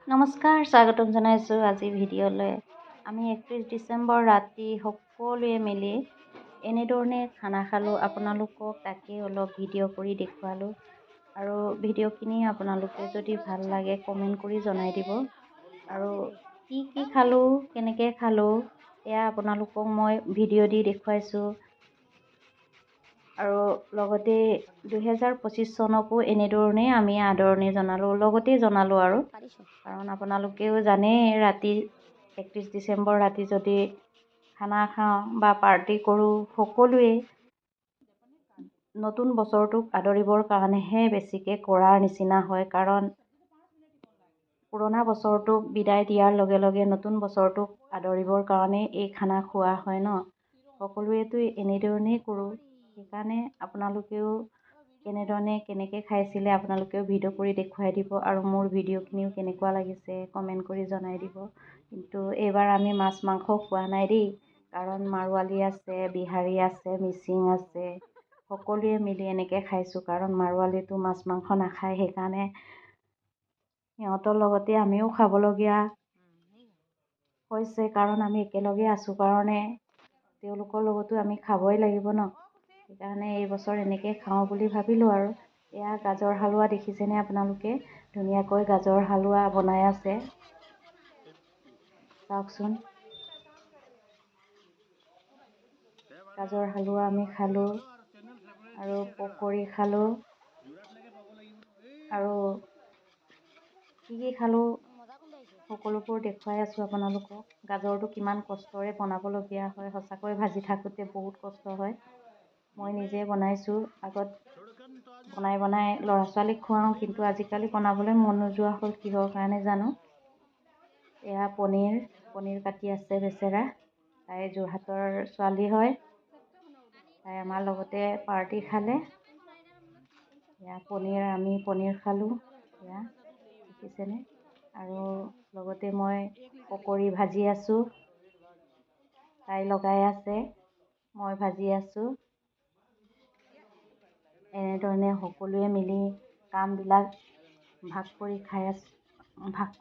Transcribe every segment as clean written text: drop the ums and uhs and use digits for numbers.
নমস্কাৰ, স্বাগতম জনাইছোঁ আজি ভিডিঅ'লৈ। আমি 31 ডিচেম্বৰ ৰাতি সকলোৱে মিলি এনেধৰণে খানা খালোঁ। আপোনালোকক তাকে অলপ ভিডিঅ' কৰি দেখুৱালোঁ আৰু ভিডিঅ'খিনি আপোনালোকে যদি ভাল লাগে কমেণ্ট কৰি জনাই দিব। আৰু কি খালোঁ, কেনেকৈ খালোঁ এয়া আপোনালোকক মই ভিডিঅ' দি দেখুৱাইছোঁ। আৰু লগতে 2025 চনকো এনেধৰণেই আমি আদৰণি জনালোঁ, লগতেই জনালোঁ আৰু কাৰণ আপোনালোকেও জানেই ৰাতি 31 ডিচেম্বৰ ৰাতি যদি খানা খাওঁ বা পাৰ্টি কৰোঁ, সকলোৱে নতুন বছৰটোক আদৰিবৰ কাৰণেহে বেছিকৈ কৰাৰ নিচিনা হয়। কাৰণ পুৰণা বছৰটোক বিদায় দিয়াৰ লগে লগে নতুন বছৰটোক আদৰিবৰ কাৰণে এই খানা খোৱা হয় ন। সকলোৱেতো এনেধৰণেই কৰোঁ। সেইকাৰণে আপোনালোকেও কেনেকৈ খাইছিলে আপোনালোকেও ভিডিঅ' কৰি দেখুৱাই দিব আৰু মোৰ ভিডিঅ'খিনিও কেনেকুৱা লাগিছে কমেণ্ট কৰি জনাই দিব। কিন্তু এইবাৰ আমি মাছ মাংস খোৱা নাই দেই, কাৰণ মাৰোৱালী আছে, বিহাৰী আছে, মিচিং আছে, সকলোৱে মিলি এনেকৈ খাইছোঁ। কাৰণ মাৰোৱালীটো মাছ মাংস নাখায়, সেইকাৰণে সিহঁতৰ লগতে আমিও খাবলগীয়া হৈছে। কাৰণ আমি একেলগে আছোঁ কাৰণে তেওঁলোকৰ লগতো আমি খাবই লাগিব ন। সেইকাৰণে এই বছৰ এনেকৈ খাওঁ বুলি ভাবিলোঁ আৰু। এয়া গাজৰ হালোৱা দেখিছেনে আপোনালোকে, ধুনীয়াকৈ গাজৰ হালোৱা বনাই আছে, চাওকচোন। গাজৰ হালোৱা আমি খালোঁ আৰু পকৰি খালোঁ আৰু কি খালোঁ সকলোবোৰ দেখুৱাই আছোঁ আপোনালোকক। গাজৰটো কিমান কষ্টৰে বনাবলগীয়া হয়, সঁচাকৈ ভাজি থাকোঁতে বহুত কষ্ট হয়। মই নিজে বনাইছোঁ, আগত বনাই ল'ৰা ছোৱালীক খুৱাওঁ, কিন্তু আজিকালি বনাবলৈ মন নোযোৱা হ'ল, কিহৰ কাৰণে জানো। এয়া পনীৰ কাটি আছে বেচেৰা, তাই যোৰহাটৰ ছোৱালী হয়, তাই আমাৰ লগতে পাৰ্টি খালে। এয়া আমি পনীৰ খালোঁ, এয়া দেখিছেনে। আৰু লগতে মই পকৰি ভাজি আছোঁ, তাই লগাই আছে, মই ভাজি আছোঁ। এনেধৰণে সকলোৱে মিলি কামবিলাক ভাগ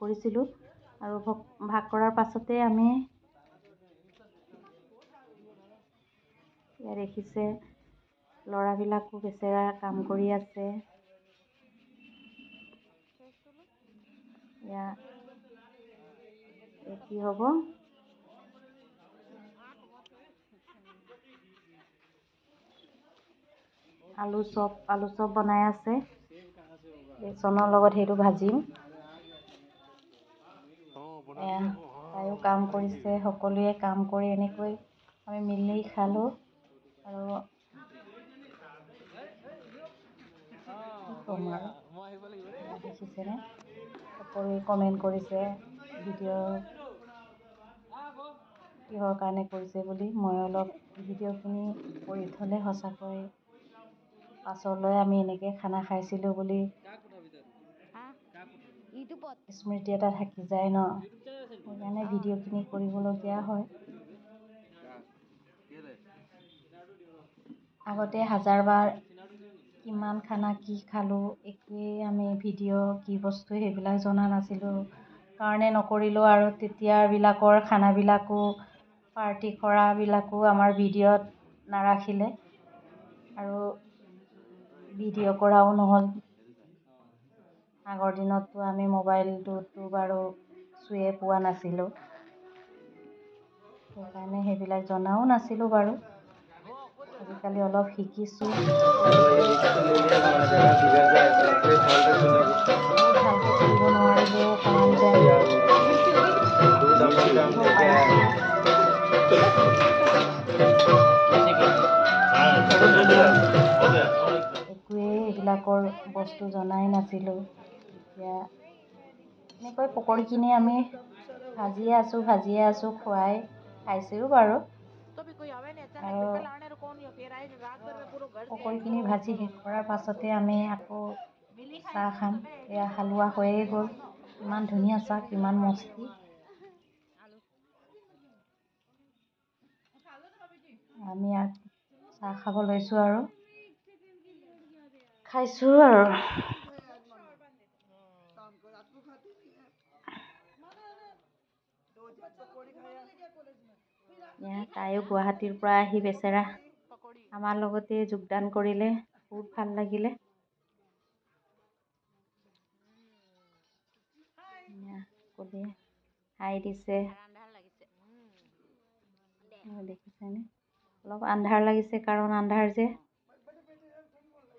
কৰিছিলোঁ আৰু ভাগ কৰাৰ পাছতে আমি এয়া দেখিছে ল'ৰাবিলাকো বেচেৰা কাম কৰি আছে। এয়া কি হ'ব, আলু চপ বনাই আছে, বেচনৰ লগত সেইটো ভাজিম। এয়া তাইও কাম কৰিছে, সকলোৱে কাম কৰি এনেকৈ আমি মিলি খালোঁ। আৰু কি ক'ম আৰু, দেখিছেনে সকলোৱে কমেণ্ট কৰিছে ভিডিঅ' কিহৰ কাৰণে কৰিছে বুলি। মই অলপ ভিডিঅ'খিনি কৰি থ'লে সঁচাকৈ পাছলৈ আমি এনেকৈ খানা খাইছিলোঁ বুলি স্মৃতি এটা থাকি যায় ন, সেইকাৰণে ভিডিঅ'খিনি কৰিবলগীয়া হয়। আগতে হাজাৰবাৰ কিমান খানা কি খালোঁ একোৱেই আমি ভিডিঅ' কি বস্তু সেইবিলাক জনা নাছিলোঁ কাৰণে নকৰিলোঁ। আৰু তেতিয়াবিলাকৰ খানাবিলাকো পাৰ্টি কৰাবিলাকো আমাৰ ভিডিঅ'ত নাৰাখিলে আৰু ভিডিঅ' কৰাও নহ'ল। আগৰ দিনততো আমি মোবাইলটোতো বাৰু চুইয়ে পোৱা নাছিলোঁ, সেইকাৰণে সেইবিলাক জনাও নাছিলোঁ বাৰু। আজিকালি অলপ শিকিছোঁ। ভালকৈ কৰিব নোৱাৰিলেও অকণমান যেন একোৱেই এইবিলাকৰ বস্তু জনাই নাছিলোঁ। এতিয়া এনেকৈ পকৰিখিনি আমি ভাজিয়ে আছোঁ, খুৱাই খাইছোঁ বাৰু। আৰু পকৰিখিনি ভাজি শেষ কৰাৰ পাছতে আমি আকৌ চাহ খাম। এয়া হালোৱা হৈয়ে গ'ল, ইমান ধুনীয়া চাহ, কিমান মস্তি। আমি চাহ খাব লৈছোঁ আৰু খাইছোঁ আৰু। তাইও গুৱাহাটীৰ পৰা আহি বেচেৰা আমাৰ লগতে যোগদান কৰিলে, বহুত ভাল লাগিলে। কলি হাই দিছে, দেখিছেনে? অলপ আন্ধাৰ লাগিছে কাৰণ আন্ধাৰ যে,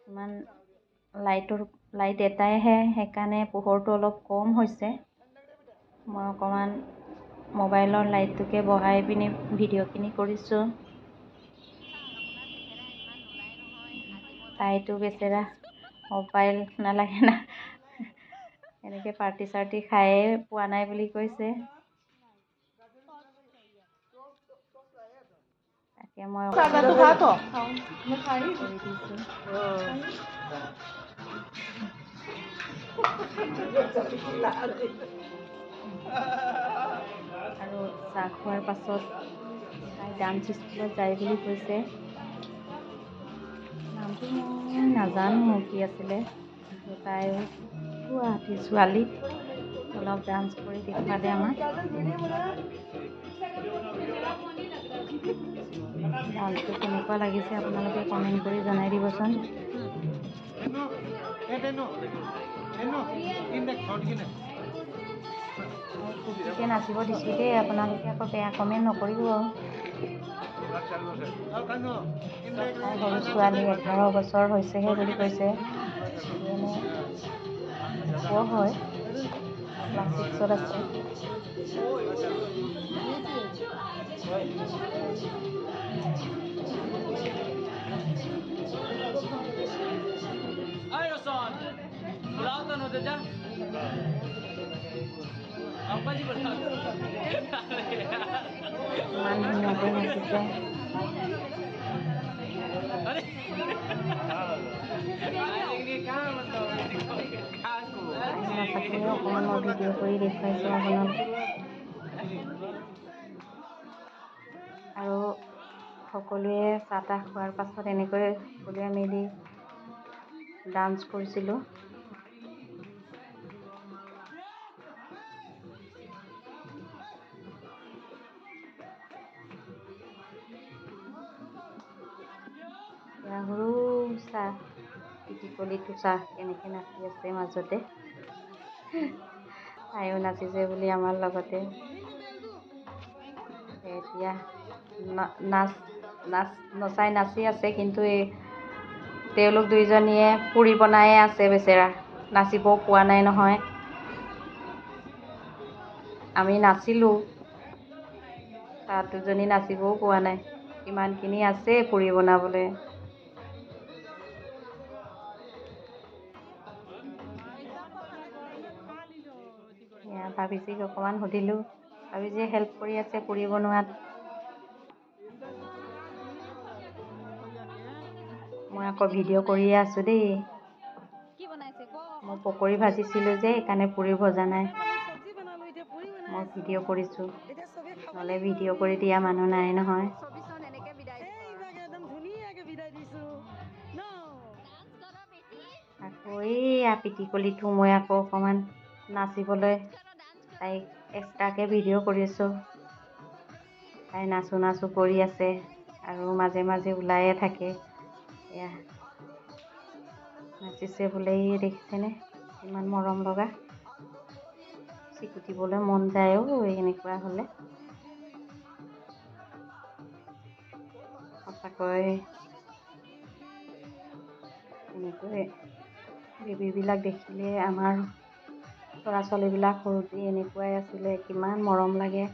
ইমান লাইট এটাইহে, সেইকাৰণে পোহৰটো অলপ কম হৈছে। মই অকণমান মোবাইলৰ লাইটটোকে বহাই পিনি ভিডিঅ'খিনি কৰিছোঁ। তাইতো বেচেৰা মোবাইল নালাগে না, এনেকৈ পাৰ্টি চাৰ্টি খায়ে পোৱা নাই বুলি কৈছে। তাকে মই কৰি দিছোঁ। আৰু চাহ খোৱাৰ পাছত তাই ডান্স স্কুলত যায় বুলি কৈছে। নামটো মই নাজানো কি আছিলে, তাইও গুৱাহাটীৰ ছোৱালী, অলপ ডান্স কৰি দেখুৱালে আমাক। ডান্সটো কেনেকুৱা লাগিছে আপোনালোকে কমেণ্ট কৰি জনাই দিবচোন। ফূৰ্তিকে নাচিব দিছোঁ দেই, আপোনালোকে আকৌ বেয়া কমেণ্ট নকৰিব। তাই সৰু ছোৱালী, 11 বছৰ হৈছেহে বুলি কৈছে। এনে হ'ব হয়, ক্লাছ 6ত আছে। ইমান ধুনীয়াকৈ নাচিছে। নাচাখিনি অকণমান মই ভিডিঅ' কৰি দেখুৱাইছোঁ আপোনালোকক। আৰু সকলোৱে চাহ তাহ খোৱাৰ পাছত এনেকৈ সকলোৱে মিলি ডান্স কৰিছিলোঁ। সৰু চাহ পিটিকলিটো চাহ কেনেকৈ নাচি আছে মাজতে, তাইও নাচিছে বুলি আমাৰ লগতে। এতিয়া নচাই নাচি আছে, কিন্তু তেওঁলোক দুইজনীয়ে পুৰি বনায়ে আছে বেচেৰা, নাচিবও পোৱা নাই নহয়। আমি নাচিলোঁ, তাত দুজনী নাচিবও পোৱা নাই। কিমানখিনি আছে পুৰি বনাবলৈ। ভাবিছিক অকণমান সুধিলোঁ, ভাবিছে হেল্প কৰি আছে পুৰি বনোৱাত। মই আকৌ ভিডিঅ' কৰিয়ে আছোঁ দেই। মই পকৰি ভাজিছিলোঁ যে, সেইকাৰণে পুৰি ভজা নাই। মই ভিডিঅ' কৰিছোঁ, নহ'লে ভিডিঅ' কৰি দিয়া মানুহ নাই নহয়। আকৌ এইয়া পিটিকলিটো মই আকৌ অকণমান নাচিবলৈ তাইক এক্সট্ৰাকৈ ভিডিঅ' কৰিছোঁ। তাই নাচো কৰি আছে আৰু মাজে মাজে ওলায়ে থাকে। এয়া নাচিছে বোলে, দেখিছেনে ইমান মৰম লগা। চিকুটিবলৈ মন যায়ও এনেকুৱা হ'লে। সঁচাকৈ এনেকৈ বেবীবিলাক দেখিলে আমাৰ ল'ৰা ছোৱালীবিলাক সৰুতে এনেকুৱাই আছিলে, কিমান মৰম লাগে।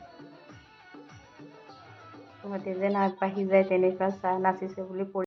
সিহঁতে যেন আগবাঢ়ি যায়, তেনেকুৱা চাহ নাচিছে বুলি